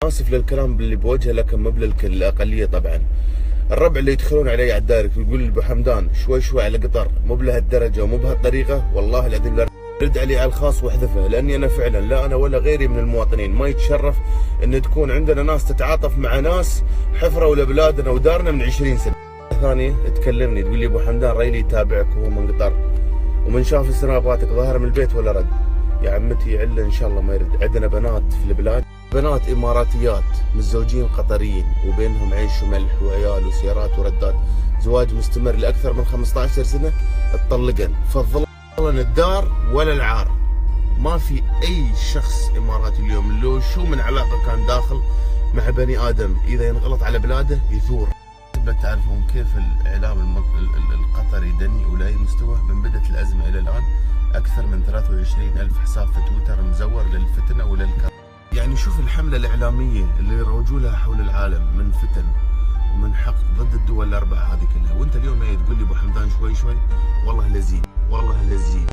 اسف للكلام اللي بوجهه لكن مو الاقليه طبعا. الربع اللي يدخلون علي على الدايركت يقول لي ابو حمدان شوي شوي على قطر، مو بلهالدرجه ومو بهالطريقه، والله العظيم لا رد علي على الخاص واحذفه، لاني انا فعلا لا انا ولا غيري من المواطنين ما يتشرف ان تكون عندنا ناس تتعاطف مع ناس حفروا لبلادنا ودارنا من 20 سنه. ثانيه تكلمني تقول لي ابو حمدان ريلي يتابعك وهو من قطر ومن شاف سناباتك ظاهره من البيت ولا رد. يا عمتي عله ان شاء الله ما يرد. عندنا بنات في البلاد، بنات اماراتيات متزوجين قطريين وبينهم عيش وملح وعيال وسيارات وردات، زواج مستمر لاكثر من 15 سنه، تطلقن فضلا الدار ولا العار. ما في اي شخص اماراتي اليوم لو شو من علاقه كان داخل مع بني ادم اذا ينغلط على بلاده يثور. تعرفون كيف الاعلام القطري دني ولاي مستوى من بدت الازمه الى الان اكثر من 23,000 حساب في تويتر مزور للفتنه وللكره. يعني شوف الحمله الاعلاميه اللي يروجوا لها حول العالم من فتن ومن حقد ضد الدول الاربعه هذه كلها، وانت اليوم تقول لي ابو حمدان شوي شوي. والله لزين والله لزين.